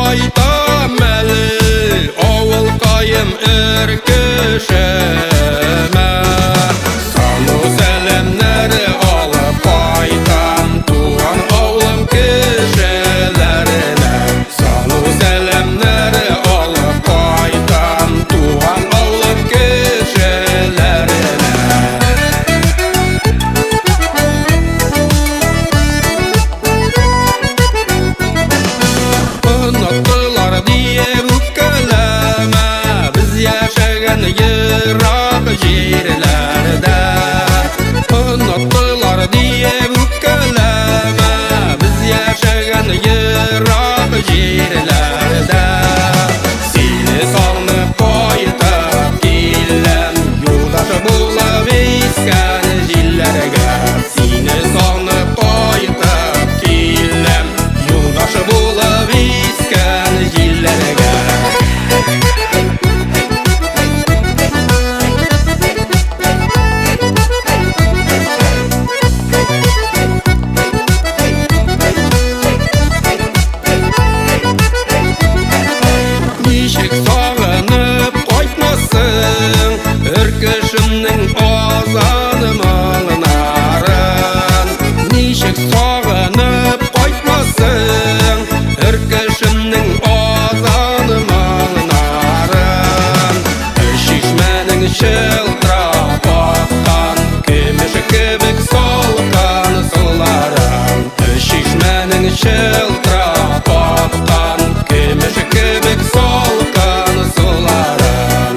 кайтам әле авыл кайым өркешемә. Салу сәламнәре алып кайтам туган авылым кешеләренә. Салу сәламнәре алып кайтам туган авылым кешеләренә. Unuttылар диеп үпкәләмә, без яшәгән ерак җирләрдә. Unuttылар диеп үпкәләмә, без яшәгән ерак җирләрдә. Сине сагынып кайтып киләм, юлдаш булып искән җилләргә. Сине сагынып кайтып киләм, юлдаш булып искән җилләргә. Ничек сагынып кайтмассың, өркешемнең азаны моңнарын. Ничек сагынып кайтмассың, өркешемнең азаны моңнарын. Чишмәнең чылтырап аккан, көмеш кебек салкан суларың. Чишмәнең чылтырап аккан, көмеш кебек салкан суларың.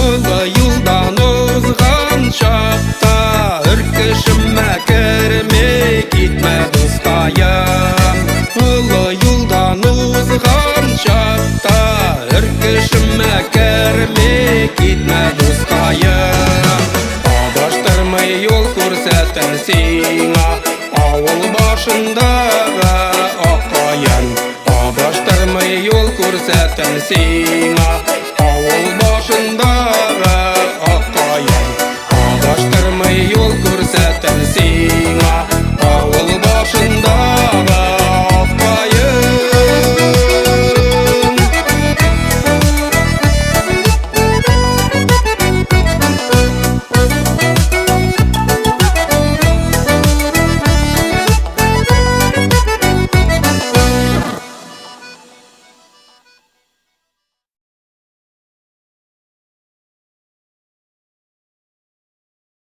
Олы юлдан узган чакта, өркешемә кермей китмә дускаем. Олы юлдан узган чакта, өркешемә кермей китмә дускаем. Адаштырмый юл күрсәтәм сиңа, авыл башындагы аккаен. Адаштырмый юл күрсәтәм сиңа,